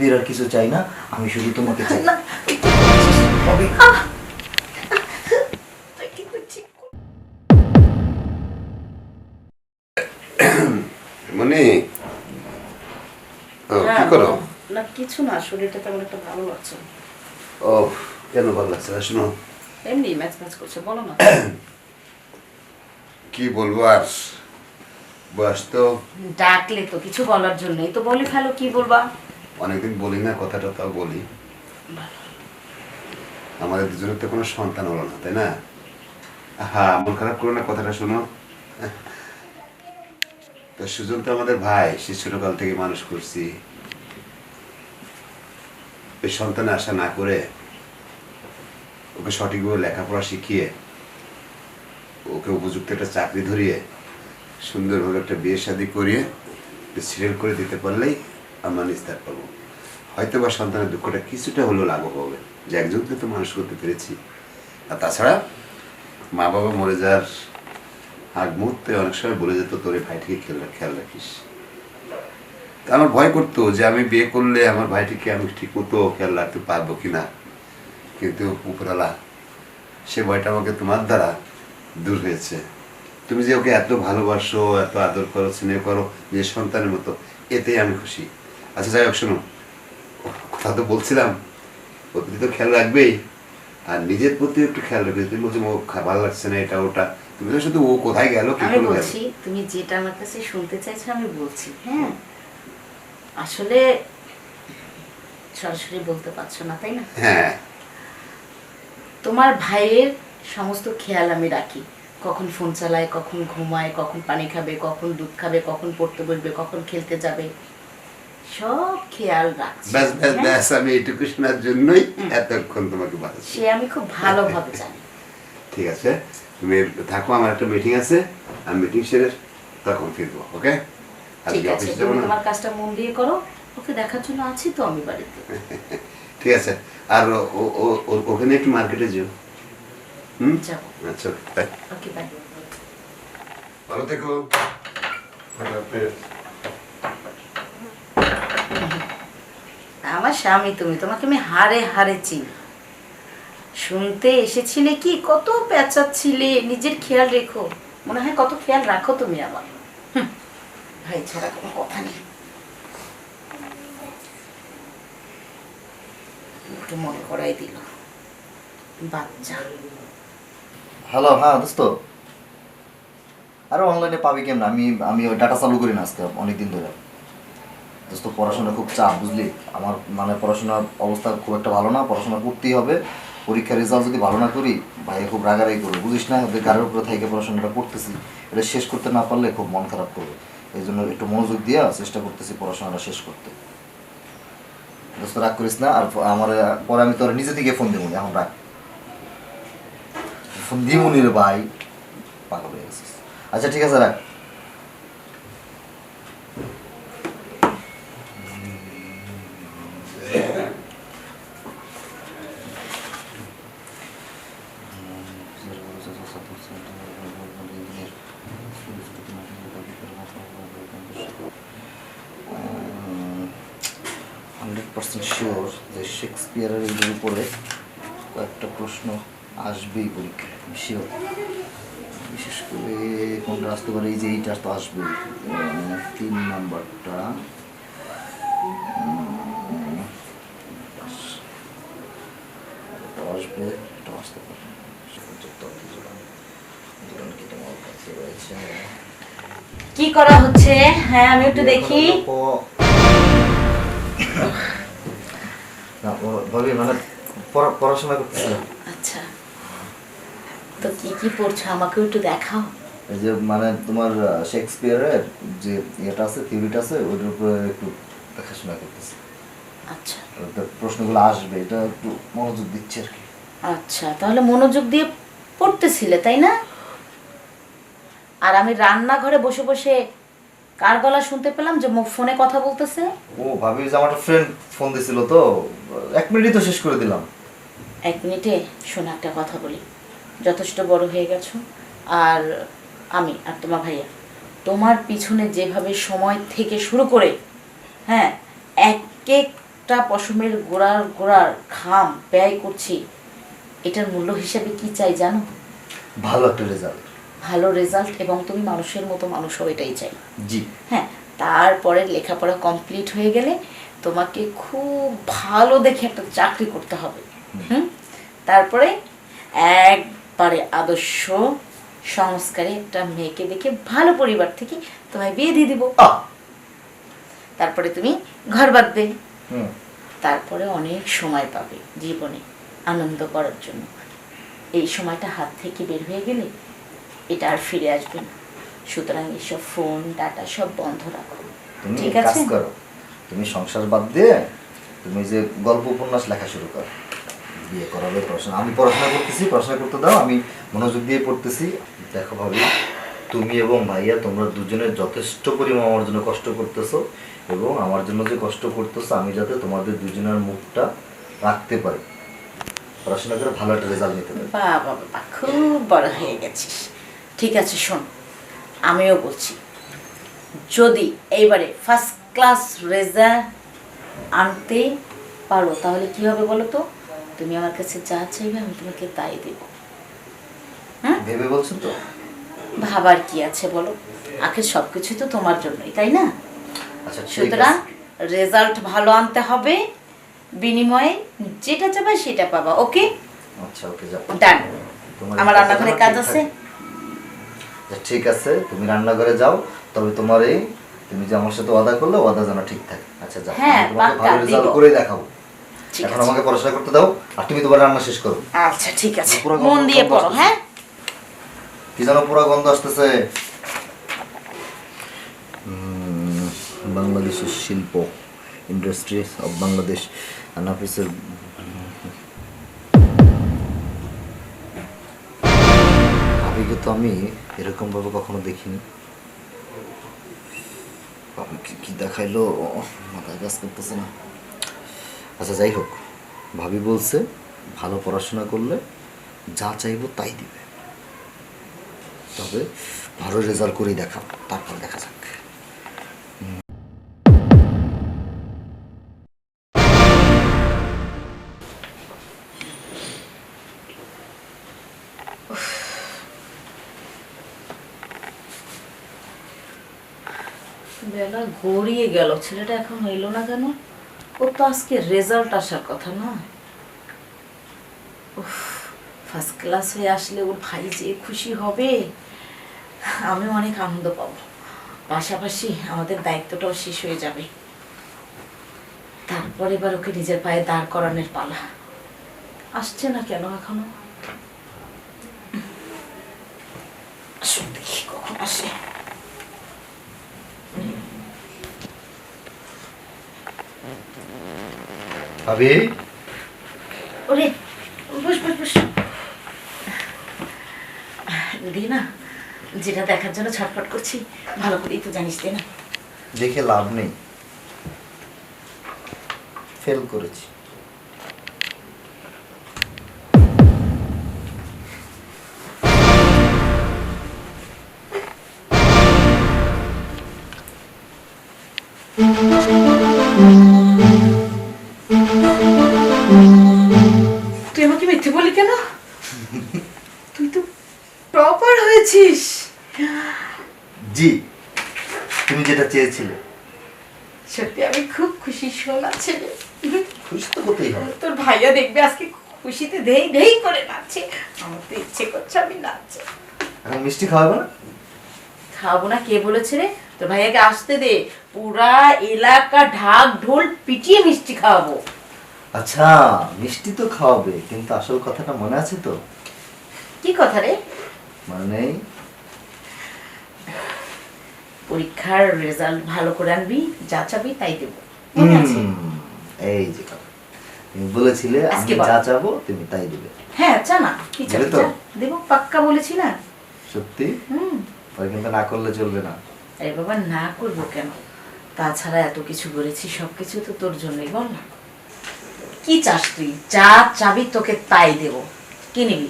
পৃথিবীর আর কিছু চাই না, আমি শুধু তোমাকে চাই। না ভাবি, তুই কিন্তু ঠিক মানে কি করো? না কিছু না, শরীরটা তেমন একটা ভালো লাগছে না। ও কেন ভালো লাগছে না? শোনো, এমনি ম্যাচ ম্যাচ করছে, বলো না। কি বলবো আর, বয়স তো ডাকলে তো কিছু বলার জন্যই তো বলে ফেলো, কি বলবা? অনেকদিন বলি না কথাটা, তাও বলি। আমাদের দুজনের তো কোনো সন্তান হলো না, তাই না? হ্যাঁ, মন খারাপ করো না, কথাটা শোনো। তো সুজন তো আমাদের ভাই, সে ছোটকাল থেকে মানুষ করছি। ওই সন্তানে আশা না করে ওকে সঠিকভাবে লেখাপড়া শিখিয়ে ওকে উপযুক্ত একটা চাকরি ধরিয়ে সুন্দরভাবে একটা বিয়ে শাদী করিয়ে সিরিয়াল করে দিতে পারলেই আমরা নিস্তার পাবো। হয়তো বা সন্তানের দুঃখটা কিছুটা হলেও লাঘব হবে, যে একজনকে তো মানুষ করতে পেরেছি। আর তাছাড়া মা বাবা মরে যাওয়ার আগ মুহূর্তে অনেক সময় বলে যেত তোর এই ভাইটিকে খেয়াল রাখিস। তা আমার ভয় করতো যে আমি বিয়ে করলে আমার ভাইটিকে আমি ঠিক মতো খেয়াল রাখতে পারবো কিনা, কিন্তু উপরওয়ালা সে ভয়টা আমাকে তোমার দ্বারা দূর হয়েছে। তুমি যে ওকে এত ভালোবাসো, এত আদর করো, স্নেহ করো যে সন্তানের মতো, এতেই আমি খুশি। আচ্ছা যাই হোক, শোনো, কথা তো বলছিলাম ওর প্রতি তো খেয়াল রাখবেই, আর নিজের প্রতি একটু খেয়াল রাখবে। তুমি বলছো ও ভালো লাগছে না এটা ওটা, তুমি তো শুধু ও কোথায় গেল কি আমি করে গেল। বলছি, তুমি যেটা আমার কাছে শুনতে চাইছো আমি বলছি। হ্যাঁ, আসলে সরাসরি বলতে পারছো না, তাই না? হ্যাঁ, তোমার ভাইয়ের সমস্ত খেয়াল আমি রাখি। কখন ফোন চালায়, কখন ঘুমায়, কখন পানি খাবে, কখন দুধ খাবে, কখন পড়তে বসবে, কখন খেলতে যাবে, সব খেয়াল রাখছি। ব্যাস ব্যাস হ্যাঁ? ব্যাস, আমি এইটুকু শোনার জন্যই এতক্ষণ তোমাকে বাঁচাচ্ছি। সে আমি খুব ভালোভাবে জানি। ঠিক আছে, তুমি থাকো, আমার একটা মিটিং আছে, আমি মিটিং সেরে তখন ফিরবো। ওকে, ঠিক আজকে আছে, অফিসে যাবো তুমি না। তোমার কাজটা মন দিয়ে করো। ওকে দেখার জন্য আছি তো আমি বাড়িতে। ঠিক আছে, আর ওখানে একটু মার্কেটে যেও। হুম, যাবো। আচ্ছা, বাই। Okay, by. ভালো থেকো। আমার স্বামী তুমি, তোমাকে আমি হাড়ে হাড়ে চিনি। শুনতে এসেছিলে কি কত পেঁচাচ্ছিলে, নিজের খেয়াল রেখো। মনে হয় কত খেয়াল রাখো তুমি আমার। ভাই ছাড়া কোনো কথা নেই। একটু মনে করাই দিল বাচ্চা। হ্যালো, হ্যাঁ দোস্ত, আরে অনলাইনে পাবি কেমন? আমি আমি ওই ডাটা চালু করি না আজকে অনেকদিন ধরে। দোস্ত পড়াশোনা খুব চাপ, বুঝলি? আমার মানে পড়াশোনার অবস্থা খুব একটা ভালো না, পড়াশোনা করতেই হবে। পরীক্ষার রেজাল্ট যদি ভালো না করি, ভাই খুব রাগারাগি করবে, বুঝিস না? ওদের গাড়ির উপরে থেকে পড়াশোনাটা করতেছি, এটা শেষ করতে না পারলে খুব মন খারাপ করবে। এই জন্য একটু মনোযোগ দিয়ে চেষ্টা করতেছি পড়াশোনাটা শেষ করতে। দোস্ত রাগ করিস না, আর আমার পরে আমি তোর নিজে থেকে ফোন দেবো, এখন রাখ। ফোন দিবনি রে ভাই, পাগল হয়ে গেছিস। আচ্ছা ঠিক আছে, রাখ। শিওর যে শেক্সপিয়ারের এর উপরে কয়েকটা প্রশ্ন আসবেই পরীক্ষায়, শিওর। বিশেষ করে কোনটা আসতে পারে, এই যে এইটা তো আসবেই, 3 নাম্বারটা। আসবে, এটা আসতে পারে। কি করা হচ্ছে? হ্যাঁ, আমি একটু দেখি। ভাবি মানে পড়াশোনা করতেছিলাম। আচ্ছা, তো কি কি পড়ছো আমাকে একটু দেখাও। এই যে মানে তোমার শেক্সপিয়ারের যে ইয়েটা আছে, থিওরিটা আছে, ওইটার উপরে একটু দেখাশোনা করতেছি। আচ্ছা প্রশ্নগুলো আসবে, এটা একটু মনোযোগ দিচ্ছি আর কি। আচ্ছা, তাহলে মনোযোগ দিয়ে পড়তেছিলে, তাই না? আর আমি রান্নাঘরে বসে বসে কার গলা শুনতে পেলাম যে ফোনে কথা বলতেছে? ও ভাবি, যে আমার ফ্রেন্ড ফোন দিছিল, তো 1 মিনিটই তো শেষ করে দিলাম। 1 মিনিটে শোনা, একটা কথা বলি। যথেষ্ট বড় হয়ে গেছো, আর আমি আর তোমার ভাইয়া তোমার পিছনে যেভাবে সময় থেকে শুরু করে, হ্যাঁ, এক এক একটা পশমের গোড়ার ঘাম ব্যয় করছি, এটার মূল্য হিসেবে কি চাই জানো? ভালো একটা রেজাল্ট। ভালো রেজাল্ট এবং তুমি মানুষের মতো মানুষ হও, এটাই চাই। জি। হ্যাঁ, তারপরে লেখাপড়া কমপ্লিট হয়ে গেলে তোমাকে খুব ভালো দেখে একটা চাকরি করতে হবে। তারপরে একবারে আদর্শ সংস্কারে একটা মেয়েকে দেখে ভালো পরিবার থেকে তোমায় বিয়ে দিয়ে দিব। তারপরে তুমি ঘর বাঁধবে। তারপরে অনেক সময় পাবে জীবনে আনন্দ করার জন্য। এই সময়টা হাত থেকে বের হয়ে গেলে এটা আর ফিরে আসবে না। সুতরাং এইসব ফোন ডাটা সব বন্ধ রাখো, তুমি ঠিক কাজ আছে? করো, তুমি সংসার বাদ দিয়ে তুমি যে গল্প উপন্যাস লেখা শুরু করো, বিয়ে করাবে পড়াশোনা। আমি পড়াশোনা করতেছি, পড়াশোনা করতে দাও, আমি মনোযোগ দিয়ে পড়তেছি। দেখো ভাবি, তুমি এবং ভাইয়া তোমরা দুজনের যথেষ্ট পরিমাণ আমার জন্য কষ্ট করতেছো, এবং আমার জন্য যে কষ্ট করতেছো আমি যাতে তোমাদের দুজনের মুখটা রাখতে পারি, পড়াশোনা করে ভালো একটা রেজাল্ট নিতে পারি। বাবা বাবা, খুব বড় হয়ে গেছিস। ঠিক আছে, শোন, আমিও বলছি, যদি এইবারে ফার্স্ট ক্লাস রেজাল্ট আনতে পারো তাহলে কি হবে বলো তো? তুমি আমার কাছে যা চাইবে আমি তোমাকে তাই দেব। ভেবে বলছো তো? ভাবার কি আছে বলো, আখের সব কিছুই তো তোমার জন্যই, তাই না? আচ্ছা, ঠিক সুতরাং আছে। রেজাল্ট ভালো আনতে হবে, বিনিময়ে যেটা চাইবে সেটা পাবা। ওকে? আচ্ছা, ওকে, যাও। ডান। তোমার আমার কাজ রান্নাঘরে যেন কাজ ঠিক আছে। থাকে। আচ্ছা, ঠিক আছে, তুমি রান্নাঘরে যাও, তবে তোমার এই তুমি যে আমার সাথে ওয়াদা করলে ওয়াদা যেন ঠিক থাকে। আচ্ছা, যাও, হ্যাঁ, আমি তোমাকে পাক্কা ভালো রেজাল্ট দিব। করে দেখাবো। ঠিক এখন আছে। আমাকে পড়াশোনা করতে দাও, আর তুমি তোমার রান্না শেষ করো। আচ্ছা, ঠিক আছে, পুরো মন দিয়ে গন্ধ পড়ো। আসতেছে। হ্যাঁ, কি যেন পুরো গন্ধ আসতেছে। বাংলাদেশের শিল্প, ইন্ডাস্ট্রিজ অফ বাংলাদেশ, নাফিসের। ভাবিকে তো আমি এরকম ভাবে কখনো দেখিনি। বাবু কি দেখাইলো, মাথায় কাজ করতেছে না। আচ্ছা, যাই হোক, ভাবি বলছে ভালো পড়াশোনা করলে যা চাইবো তাই দিবে, তবে ভালো রেজাল্ট করেই দেখাবো, তারপর দেখা যাক। বেলা গড়িয়ে গেল, ছেলেটা এখন এলো না কেন? ও তো আজকে রেজাল্ট আসার কথা না। ফার্স্ট ক্লাস হয়ে আসলে ওর ভাই যে খুশি হবে, আমি অনেক আনন্দ পাবো। পাশাপাশি আমাদের দায়িত্বটাও শেষ হয়ে যাবে। তারপর এবার ওকে নিজের পায়ে দাঁড় করানোর পালা। আসছে না কেন এখনো? আসুন, দেখি কখন আসে। ভাবি, ওরে, বস বস বস। দি না, যেটা দেখার জন্য ছটফট করছি ভালো করেই তো জানিস, তাই না? দেখে লাভ নেই, ফেল করেছি। তুই আমাকে মিথ্যে বলি কেন? তুই তো টপার হয়েছিস। জি, তুমি যেটা চেয়েছিলে। সত্যি আমি খুব খুশি, শোনা ছেলে। খুশি তো হতেই হবে। তোর ভাইয়া দেখবে আজকে খুশিতে ধেই ধেই করে নাচছে। আমার তো ইচ্ছে করছে আমি নাচছে। এখন মিষ্টি খাওয়াবে না? খাবো না কে বলেছে রে? তোর ভাইয়াকে আসতে দে, পুরা এলাকা ঢাক ঢোল পিটিয়ে মিষ্টি খাওয়াবো। আচ্ছা, মিষ্টি তো খাওয়াবে, কিন্তু আসল কথাটা মনে আছে তো? কি কথা রে? মানে নেই? পরীক্ষার রেজাল্ট ভালো করে আনবি, যা চাবি তাই দেবো, মনে আছে? এই যে কথা তুমি বলেছিলে, আমি আজকে বল। যা চাবো তুমি তাই দিবে। হ্যাঁ, চা না, কি চাবি? দেবে তো? চা দেবো, পাক্কা বলেছি না? সত্যি? হুম। আর কিন্তু না করলে চলবে না। আরে বাবা, না করবো কেন? তাছাড়া এত কিছু করেছি, সবকিছু তো তোর জন্যই, বল না। কি চাস তুই? যা চাবি তোকে তাই দেবো। কি নিবি?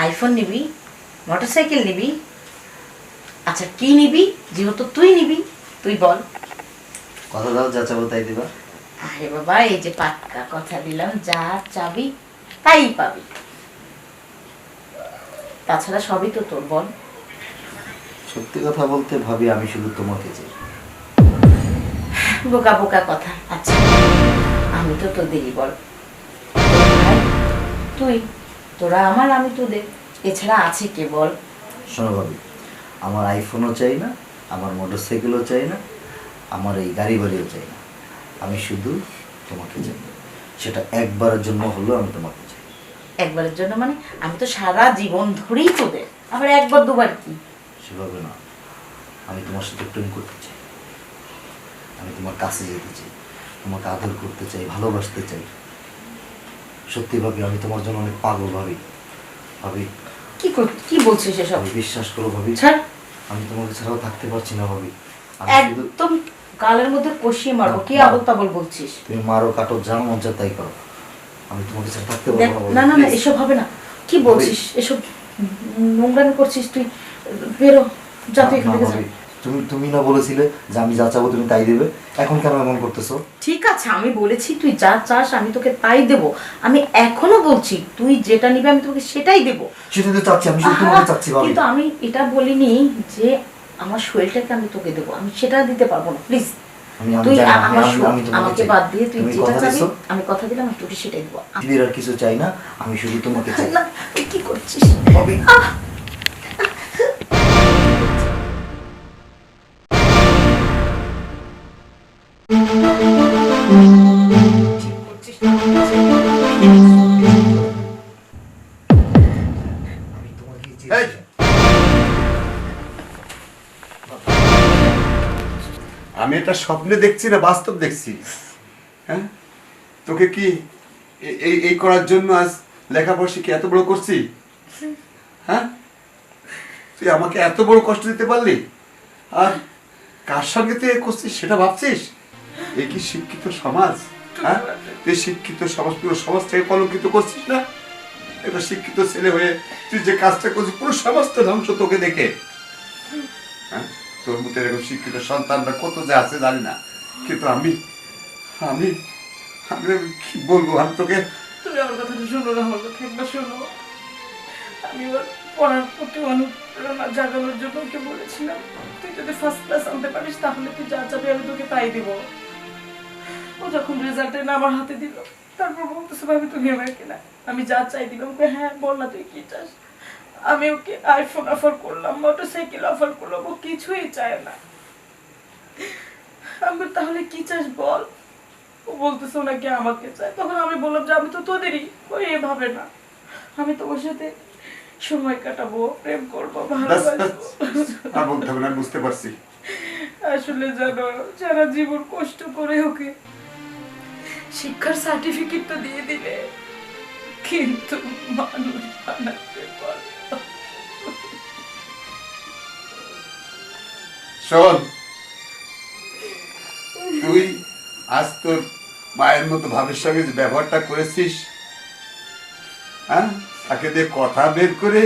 আইফোন নিবি? মোটরসাইকেল নিবি? আচ্ছা, কি নিবি? যেহেতু তুই নিবি, তুই বল। কথা দাও, যা চাবো তাই দিবা। আরে বাবা, এই যে পাক্কা কথা দিলাম, যা চাবি তাই পাবি। তাছাড়া সবই তো তোর, বল। সত্যি কথা বলতে ভাবি আমি শুধু তোমাকে চাই। বোকা বোকা কথা। আচ্ছা, আমি তো তোদেরই, বল। তোর ভাই, তুই, তোরা আমার, আমি তোদের, এছাড়া আছে কে, বল। শোনো ভাবি, আমার আইফোনও চাই না, আমার মোটর সাইকেলও চাই না, আমার এই গাড়ি বাড়িও চাই না। আমি শুধু তোমাকে চাই। সেটা একবারের জন্য হলেও আমি তোমাকে চাই। একবারের জন্য মানে? আমি তো সারা জীবন ধরেই তোদের, আবার একবার দুবার কি? সেভাবে না, আমি তোমার সাথে প্রেম করতে চাই, আমি তোমার কাছে যেতে চাই, তোমাকে আদর করতে চাই, ভালোবাসতে চাই। সত্যি ভাবি, আমি তোমার জন্য অনেক পাগল ভাবি। ভাবি, কি বলছিস এসব? ভাবি বিশ্বাস করো ভাবি, ছাড়। আমি তোমাকে ছাড়াও থাকতে পারছি না ভাবি। আমি শুধু, একদম গালের মধ্যে কষিয়ে মারবো। কি আবল তাবল বলছিস? তুমি মারো কাটো যা মন চায় তাই করো, আমি তোমাকে ছাড়া থাকতে দেখ, পারবো না না না ভাবি, না, please। এসব হবে না। কি বলছিস এসব? নোংরামি করছিস তুই। বেরো, যা তুই এখান না থেকে যা। ভাবি, তুমি না বলেছিলে যে আমি যা চাবো তুমি তাই দেবে, এখন কেন এমন করতেছো? ঠিক আছে, আমি বলেছি তুই যা চাস আমি তোকে তাই দেব। আমি এখনো বলছি তুই যেটা নিবি আমি তোকে সেটাই দেব। সেটা তো চাচ্ছি, আমি শুধু তোমাকে চাচ্ছি ভাবি। কিন্তু আমি এটা বলিনি যে আমার শরীরটাকে আমি তোকে দেবো, আমি সেটা দিতে পারবো না, প্লিজ। আমি তুই জানি, আমার আমি তোমাকে আমাকে চাই। বাদ দিয়ে তুই তুমি যেটা কথা চাবি দিছো? আমি কথা দিলাম আমি তোকে সেটাই দেবো। পৃথিবীর আর কিছু চাই না, আমি শুধু তোমাকে চাই। না, তুই কি করছিস? ভাবি, ঠিক করছিস না? আমি তোমাকে এই! আমি এটা স্বপ্নে দেখছি না বাস্তব দেখছি? হ্যাঁ, তোকে কি এই এই করার জন্য আজ লেখাপড়া শিখে এত বড় করছি? হ্যাঁ, তুই আমাকে এত বড় কষ্ট দিতে পারলি, আর কার সঙ্গে তুই এ করছিস সেটা ভাবছিস? এ কি শিক্ষিত সমাজ? হ্যাঁ, তুই শিক্ষিত সমাজ, পুরো সমাজটাকে কলঙ্কিত করছিস না? একটা শিক্ষিত ছেলে হয়ে তুই যে কাজটা করছিস পুরো সমাজটা ধ্বংস তোকে দেখে। হ্যাঁ, তোর মতো এরকম শিক্ষিত সন্তানরা কত যে আছে জানি না, কিন্তু আমি আমি আমি কি বলবো, আমি তোকে তুমি আমার কথাটা শোনো না, আমার কথা একবার শোনো। আমি ওর পড়ার প্রতি অনুপ্রেরণা জাগানোর জন্য ওকে বলেছিলাম তুই যদি ফার্স্ট ক্লাস আনতে পারিস তাহলে তুই যা চাবি আমি তোকে তাই দিব। ও যখন রেজাল্ট এনে আমার হাতে দিল, তারপর বলতেছে ভাবি তুমি আমার কিনা, আমি যা চাই দিলাম। ওকে হ্যাঁ বল না তুই কি চাস। আমি ওকে আইফোন অফার করলাম, মোটরসাইকেল অফার করলাম, ও কিছুই চায় না। আমি তাহলে কি চাস বল? ও বলতেছে ওনাকে আমাকে চায়। তখন আমি বললাম যে আমি তো তোদেরই, ওই এভাবে না, আমি তোমার সাথে সময় কাটাবো, প্রেম করবো, ভালোবাসবো। আর বলতে হবে না, আমি বুঝতে পারছি। আসলে জানো, যারা জীবন কষ্ট করে ওকে শিক্ষার সার্টিফিকেট তো দিয়ে দিলে, কিন্তু মানুষ বানাতে পারলো না। শোন, তুই আজ তোর মায়ের মতো ভাবের সঙ্গে যে ব্যবহারটা করেছিস, হ্যাঁ, তাকে দিয়ে কথা বের করে,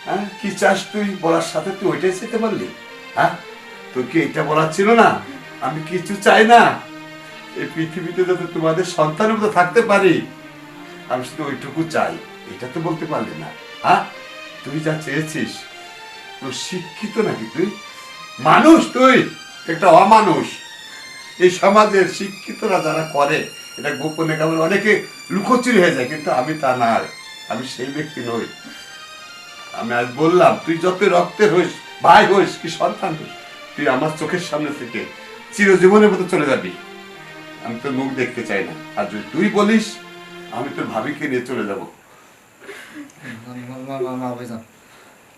হ্যাঁ, কি চাস তুই বলার সাথে তুই ওইটাই চেতে পারলি? হ্যাঁ, তোর কি এটা বলার ছিল না আমি কিছু চাই না, এই পৃথিবীতে যাতে তোমাদের সন্তানের মতো থাকতে পারি, আমি শুধু ওইটুকু চাই, এটা তো বলতে পারলি না? হ্যাঁ, তুই যা চেয়েছিস, তোর শিক্ষিত নাকি তুই? মানুষ তুই একটা অমানুষ। এই সমাজের শিক্ষিতরা যারা করে এটা গোপনে কেমন অনেকে লুকোচুরি হয়ে যায়, কিন্তু আমি তা না, আমি সেই ব্যক্তি নই। আমি আজ বললাম তুই যত রক্তের হইস, ভাই হইস কি সন্তান হইস, তুই আমার চোখের সামনে থেকে চিরজীবনের মতো চলে যাবি। আমি তোর মুখ দেখতে চাই না, আর যদি তুই বলিস আমি তোর ভাবিকে নিয়ে চলে যাব। না ভাইজান,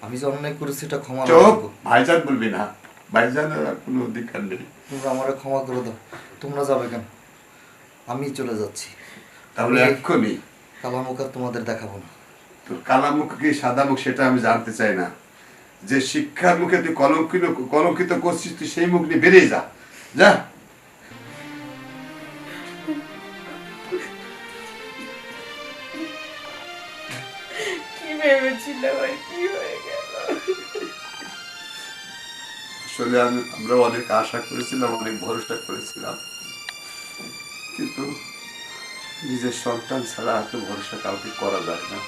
আমি যে অন্যায় করেছি এটা ক্ষমা চোখ, করো। ভাইজান বলবি না, ভাইজানের আর কোনো অধিকার নেই। তোমরা আমারে ক্ষমা করে দাও। তোমরা যাবে কেন? আমি চলে যাচ্ছি। তাহলে এক্ষুনি কালা মুখ আর তোমাদের দেখাবো না। তোর কালা মুখ কি সাদা মুখ সেটা আমি জানতে চাই না। যে শিক্ষার মুখে তুই কলঙ্কিত করছিস, তুই সেই মুখ নিয়ে বেরিয়ে যা, যা। কি ভেবেছিলাম আর কি হয়ে গেল। আসলে আমরা অনেক আশা করেছিলাম, অনেক ভরসা করেছিলাম, কিন্তু নিজের সন্তান ছাড়া আর তো ভরসা কাউকে করা যায় না।